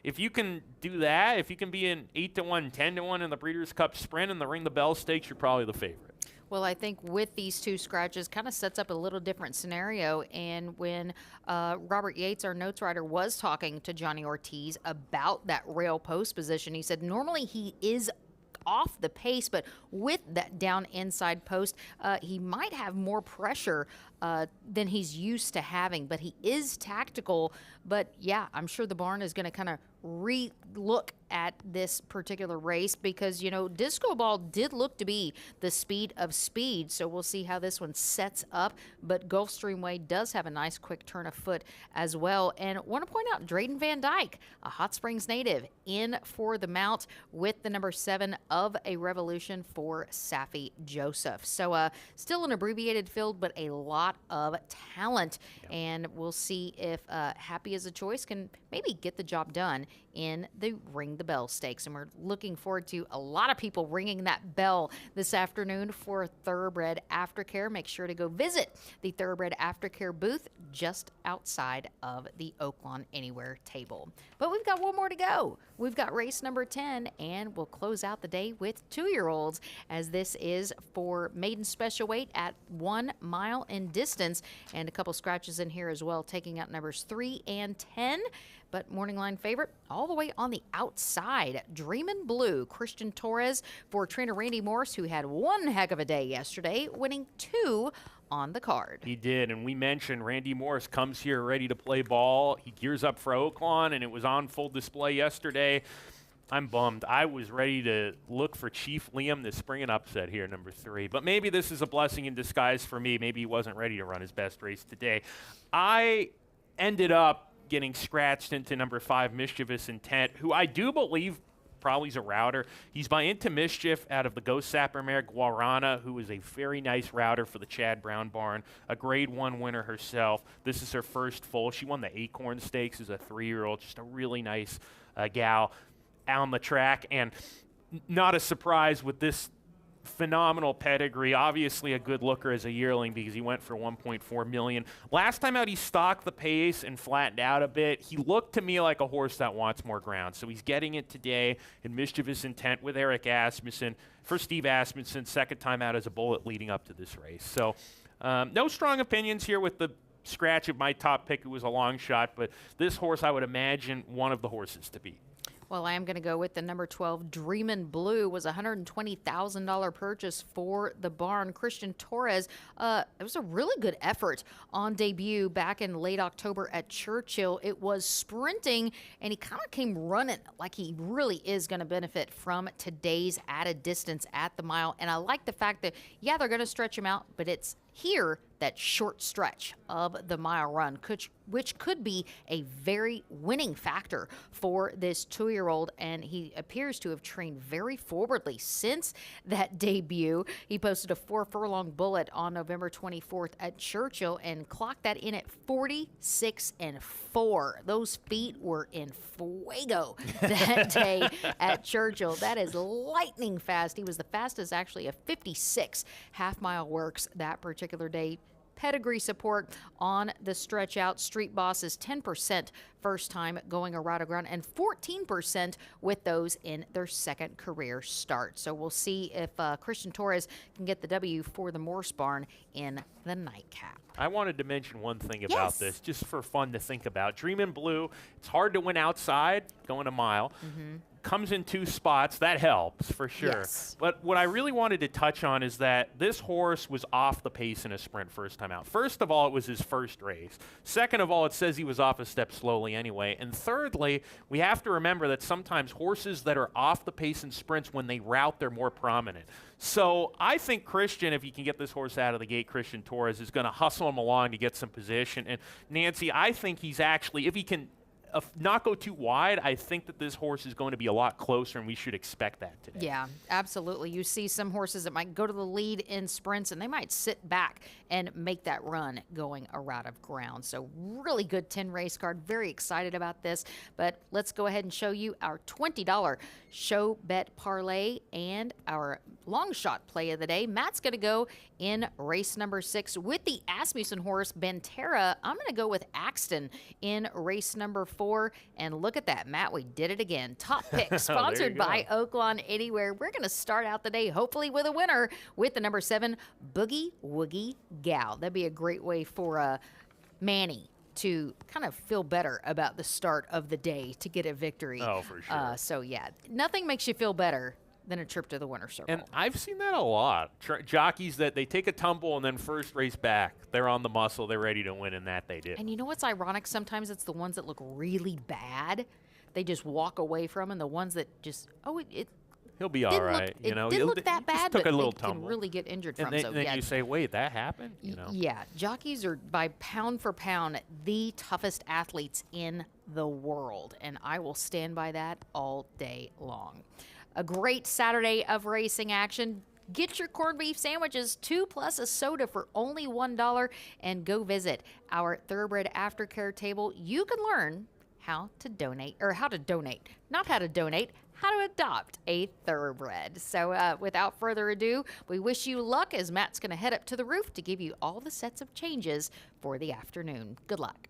if you can do that, if you can be an 8-1, 10-1 in the Breeders' Cup Sprint and the Ring the Bell Stakes, you're probably the favorite. Well, I think with these 2 scratches kind of sets up a little different scenario. And when Robert Yates, our notes writer, was talking to Johnny Ortiz about that rail post position, he said normally he is off the pace, but with that down inside post, he might have more pressure than he's used to having, but he is tactical. But yeah, I'm sure the barn is going to kind of re-look at this particular race because, you know, Disco Ball did look to be the speed of speed. So we'll see how this one sets up. But Gulfstream Way does have a nice quick turn of foot as well. And I want to point out Drayden Van Dyke, a Hot Springs native, in for the mount with the number 7 of a Revolution for Safi Joseph. So still an abbreviated field, but a lot of talent. Yeah. And we'll see if Happy as a Choice can maybe get the job done in the Ring the Bell Stakes. And we're looking forward to a lot of people ringing that bell this afternoon for Thoroughbred Aftercare. Make sure to go visit the Thoroughbred Aftercare booth just outside of the Oaklawn Anywhere table. But we've got one more to go. We've got race number 10, and we'll close out the day with 2-year-olds, as this is for maiden special weight at 1 mile in distance, and a couple scratches in here as well, taking out numbers 3 and 10. But morning line favorite all the way on the outside, Dreamin' Blue, Christian Torres for trainer Randy Morris, who had one heck of a day yesterday, winning 2 on the card. He did, and we mentioned Randy Morris comes here ready to play ball. He gears up for Oaklawn, and it was on full display yesterday. I'm bummed. I was ready to look for Chief Liam to spring an upset here, number 3. But maybe this is a blessing in disguise for me. Maybe he wasn't ready to run his best race today. I ended up getting scratched into number 5, Mischievous Intent, who I do believe probably he's a router. He's by Into Mischief out of the Ghost Sapper mare Guarana, who is a very nice router for the Chad Brown barn, a Grade 1 winner herself. This is her first foal. She won the Acorn Stakes as a 3-year-old, just a really nice gal on the track, and not a surprise with this phenomenal pedigree. Obviously a good looker as a yearling because he went for $1.4 million. Last time out, he stalked the pace and flattened out a bit. He looked to me like a horse that wants more ground, so he's getting it today in Mischievous Intent with Eric Asmussen for Steve Asmussen, second time out as a bullet leading up to this race. So no strong opinions here with the scratch of my top pick, who was a long shot, but this horse I would imagine one of the horses to beat. Well, I am going to go with the number 12, Dreamin' Blue. Was a $120,000 purchase for the barn. Christian Torres, it was a really good effort on debut back in late October at Churchill. It was sprinting, and he kind of came running like he really is going to benefit from today's added distance at the mile. And I like the fact that, yeah, they're going to stretch him out, but it's here that short stretch of the mile run, which could be a very winning factor for this 2-year-old, and he appears to have trained very forwardly since that debut. He posted a 4-furlong bullet on November 24th at Churchill and clocked that in at 46-4. Those feet were in fuego that day at Churchill. That is lightning fast. He was the fastest, actually, of 56 half-mile works that particular day. Pedigree support on the stretch out. Street Boss is 10% first time going a route of ground and 14% with those in their second career start. So we'll see if Christian Torres can get the W for the Morse Barn in the nightcap. I wanted to mention one thing about this, just for fun to think about. Dreamin' Blue, it's hard to win outside, going a mile. Comes in 2 spots. That helps, for sure. Yes. But what I really wanted to touch on is that this horse was off the pace in a sprint first time out. First of all, it was his first race. Second of all, it says he was off a step slowly anyway. And thirdly, we have to remember that sometimes horses that are off the pace in sprints, when they route, they're more prominent. So I think Christian, if he can get this horse out of the gate, Christian Torres, is going to hustle him along to get some position. And Nancy, I think he's actually, if he can not go too wide, I think that this horse is going to be a lot closer, and we should expect that today. Yeah, absolutely. You see some horses that might go to the lead in sprints, and they might sit back and make that run going a route of ground. So really good 10 race card. Very excited about this. But let's go ahead and show you our $20 show bet parlay and our long shot play of the day. Matt's going to go in race number 6 with the Asmussen horse, Bentera. I'm going to go with Axton in race number 4. And look at that, Matt, we did it again. Top pick, sponsored by Oaklawn Anywhere. We're going to start out the day, hopefully with a winner, with the number 7, Boogie Woogie Gal. That'd be a great way for Manny to kind of feel better about the start of the day to get a victory. Oh, for sure. So, yeah, nothing makes you feel better than a trip to the winner's circle. And I've seen that a lot. Jockeys that they take a tumble and then first race back, they're on the muscle, they're ready to win, and that they did. And you know what's ironic? Sometimes it's the ones that look really bad, they just walk away from, and the ones that just, he'll be all right. It didn't look that bad, took but a little they can tumble. really get injured and from. then, So then yeah, you say, wait, that happened? Yeah, jockeys are by pound for pound the toughest athletes in the world, and I will stand by that all day long. A great Saturday of racing action. Get your corned beef sandwiches, 2 plus a soda for only $1, and go visit our Thoroughbred Aftercare table. You can learn how to donate, not how to donate, how to adopt a thoroughbred. So without further ado, we wish you luck as Matt's going to head up to the roof to give you all the sets of changes for the afternoon. Good luck.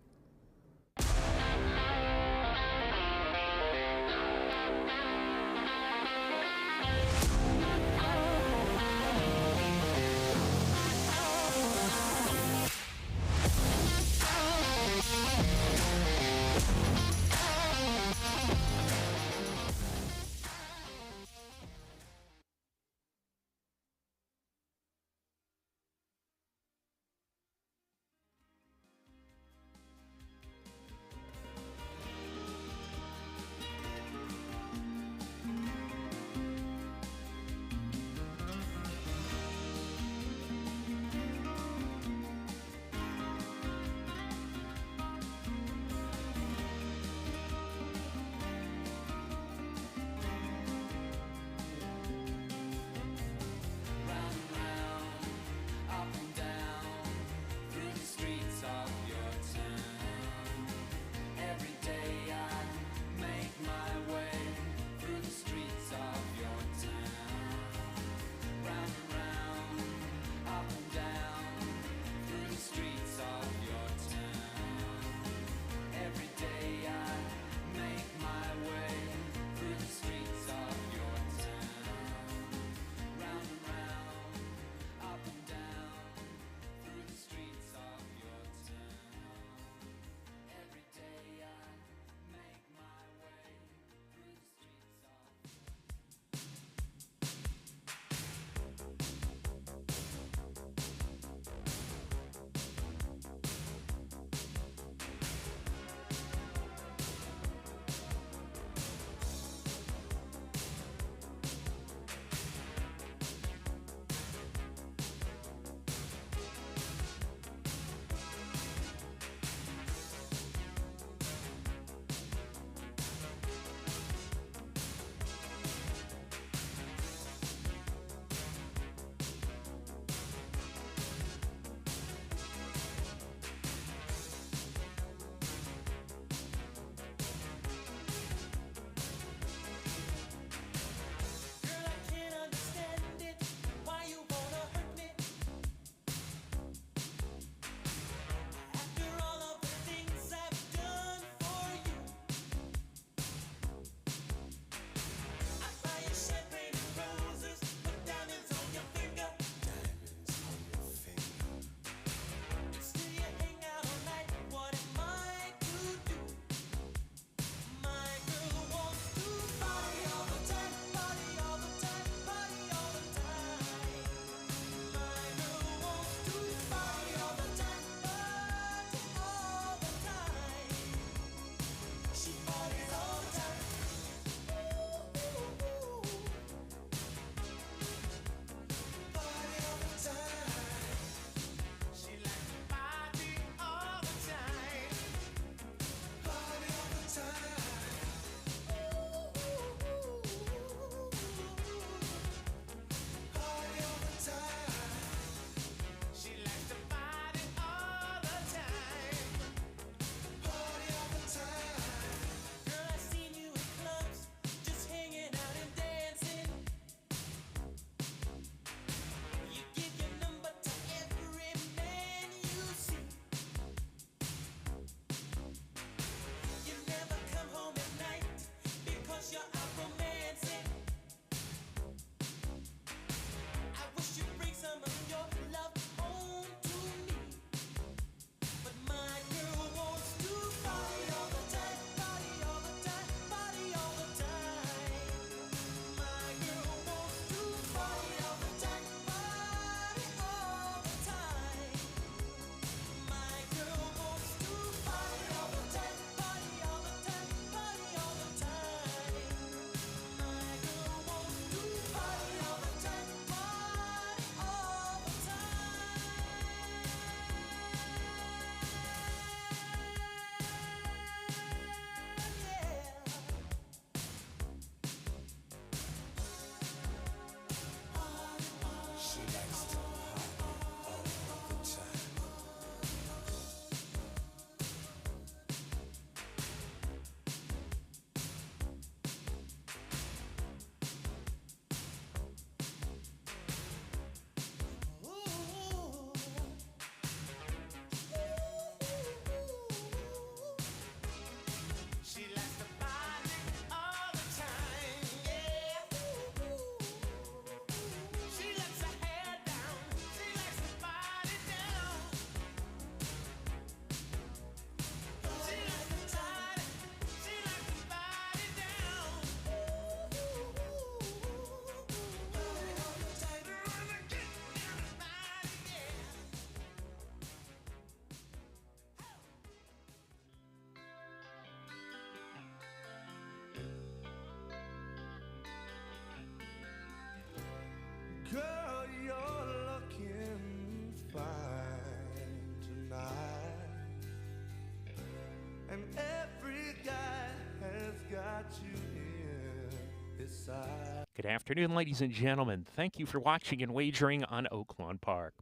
Good afternoon, ladies and gentlemen. Thank you for watching and wagering on Oaklawn Park.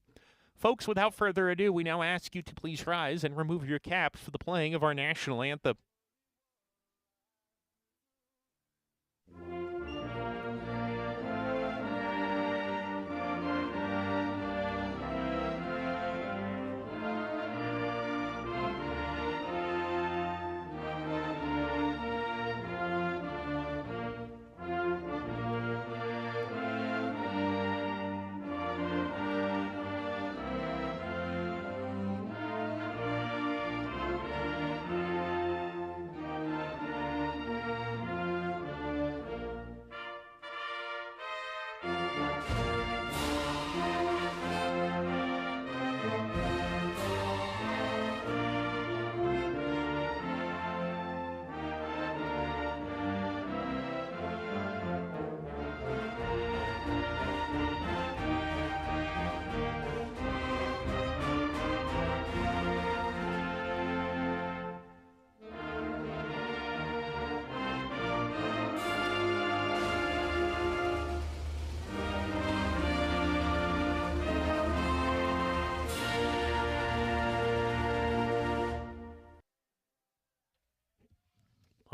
Folks, without further ado, we now ask you to please rise and remove your caps for the playing of our national anthem.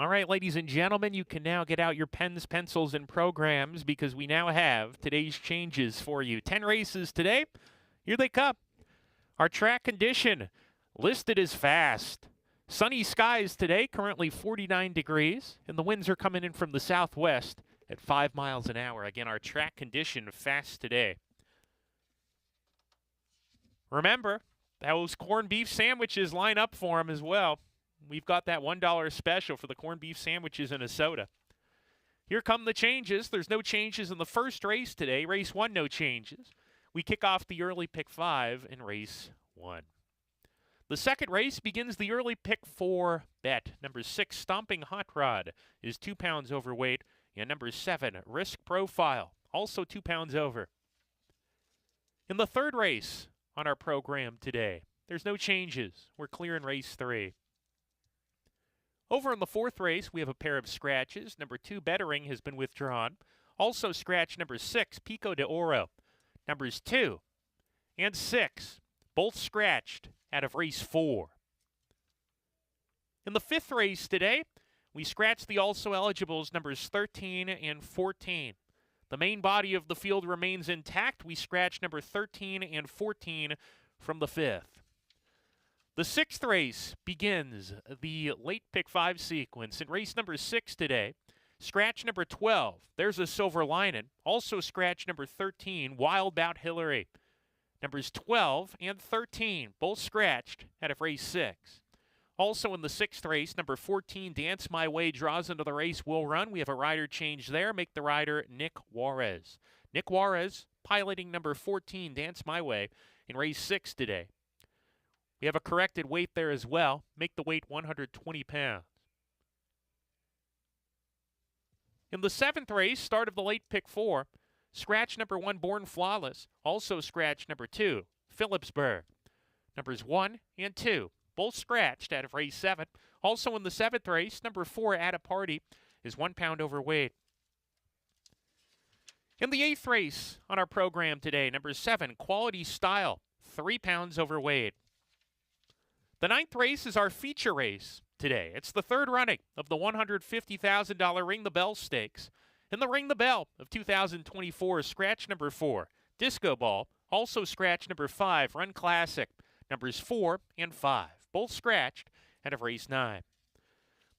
All right, ladies and gentlemen, you can now get out your pens, pencils, and programs because we now have today's changes for you. 10 races today. Here they come. Our track condition listed as fast. Sunny skies today, currently 49 degrees, and the winds are coming in from the southwest at 5 miles an hour. Again, our track condition fast today. Remember, those corned beef sandwiches line up for them as well. We've got that $1 special for the corned beef sandwiches and a soda. Here come the changes. There's no changes in the first race today. Race 1, no changes. We kick off the early pick 5 in race 1. The second race begins the early pick 4 bet. Number 6, Stomping Hot Rod, is 2 pounds overweight. And number 7, Risk Profile, also 2 pounds over. In the third race on our program today, there's no changes. We're clear in race 3. Over in the fourth race, we have a pair of scratches. Number 2, Bettering, has been withdrawn. Also scratch number 6, Pico de Oro. Numbers 2 and 6, both scratched out of race 4. In the fifth race today, we scratched the also eligibles numbers 13 and 14. The main body of the field remains intact. We scratch number 13 and 14 from the fifth. The sixth race begins the late pick 5 sequence. In race number 6 today, scratch number 12, there's a Silver Lining. Also scratch number 13, Wild Bout Hillary. Numbers 12 and 13, both scratched out of race 6. Also in the sixth race, number 14, Dance My Way, draws into the race, will run. We have a rider change there. Make the rider Nick Juarez. Nick Juarez piloting number 14, Dance My Way, in race 6 today. We have a corrected weight there as well. Make the weight 120 pounds. In the seventh race, start of the late pick 4, scratch number 1, Born Flawless. Also scratch number 2, Phillipsburg. Numbers 1 and 2, both scratched out of race 7. Also in the seventh race, number 4, At a Party, is 1 pound overweight. In the eighth race on our program today, number 7, Quality Style, 3 pounds overweight. The ninth race is our feature race today. It's the third running of the $150,000 Ring the Bell Stakes. In the Ring the Bell of 2024, scratch number 4, Disco Ball. Also scratch number 5, Run Classic. Numbers 4 and 5, both scratched out of race 9.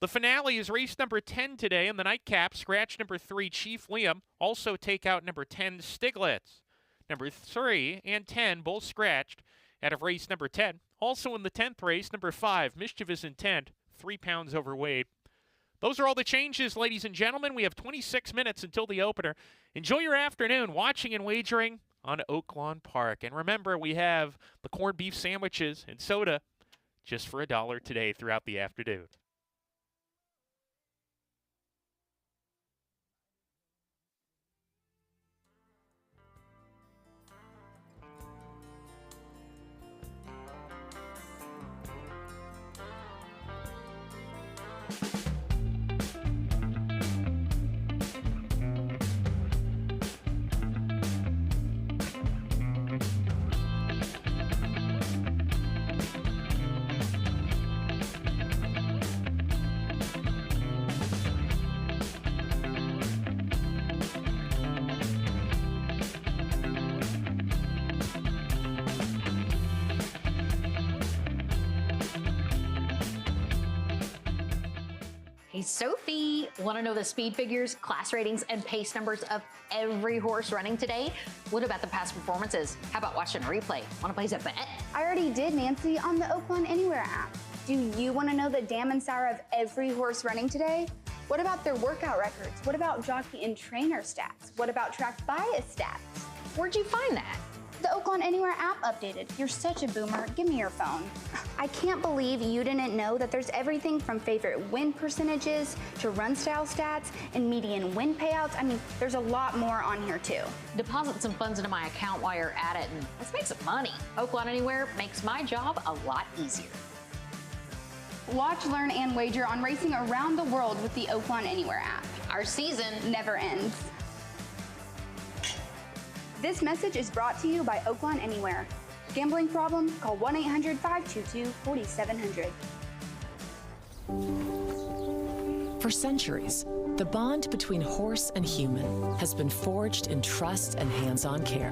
The finale is race number 10 today. In the nightcap, scratch number 3, Chief Liam. Also take out number 10, Stiglitz. Number 3 and 10, both scratched out of race number 10. Also in the 10th race, number 5, Mischievous Intent, 3 pounds overweight. Those are all the changes, ladies and gentlemen. We have 26 minutes until the opener. Enjoy your afternoon watching and wagering on Oaklawn Park. And remember, we have the corned beef sandwiches and soda just for $1 today throughout the afternoon. Sophie. Want to know the speed figures, class ratings, and pace numbers of every horse running today? What about the past performances? How about watching a replay? Want to place a bet? I already did, Nancy, on the Oaklawn Anywhere app. Do you want to know the dam and sour of every horse running today? What about their workout records? What about jockey and trainer stats? What about track bias stats? Where'd you find that? The Oaklawn Anywhere app updated. You're such a boomer. Give me your phone. I can't believe you didn't know that there's everything from favorite win percentages to run style stats and median win payouts. I mean, there's a lot more on here too. Deposit some funds into my account while you're at it, and let's make some money. Oaklawn Anywhere makes my job a lot easier. Watch, learn, and wager on racing around the world with the Oaklawn Anywhere app. Our season Never ends. This message is brought to you by Oaklawn Anywhere. Gambling problem? Call 1-800-522-4700. For centuries, the bond between horse and human has been forged in trust and hands-on care.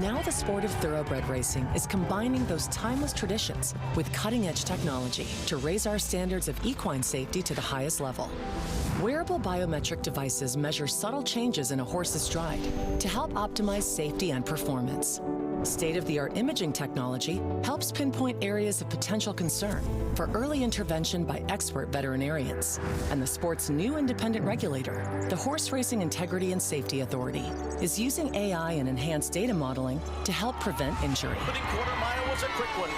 Now the sport of thoroughbred racing is combining those timeless traditions with cutting-edge technology to raise our standards of equine safety to the highest level. Wearable biometric devices measure subtle changes in a horse's stride to help optimize safety and performance. State-of-the-art imaging technology helps pinpoint areas of potential concern for early intervention by expert veterinarians. And the sport's new independent regulator, the Horse Racing Integrity and Safety Authority, is using AI and enhanced data modeling to help prevent injury. Opening quarter mile was a quick one.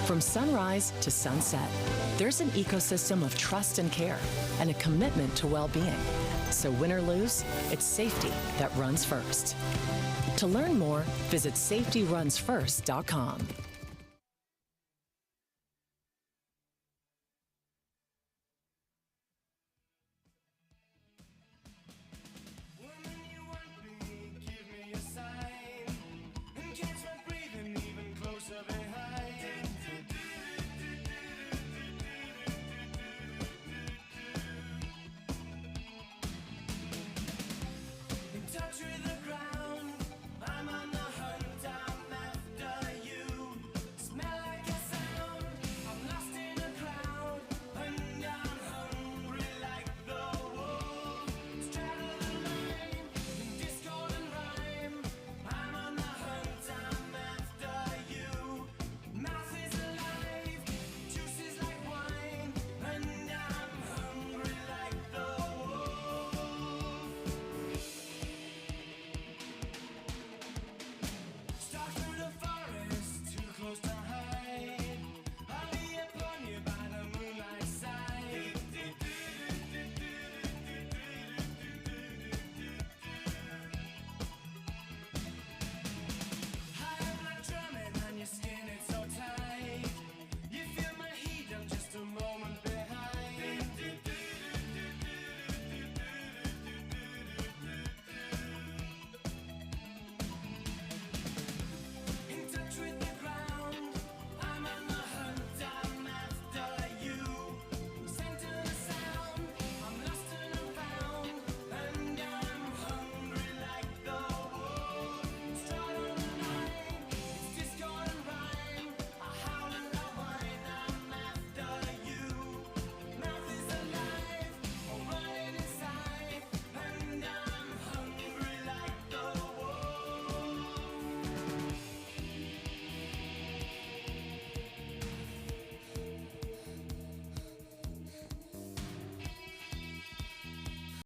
From sunrise to sunset, there's an ecosystem of trust and care and a commitment to well-being. So win or lose, it's safety that runs first. To learn more, visit safetyrunsfirst.com.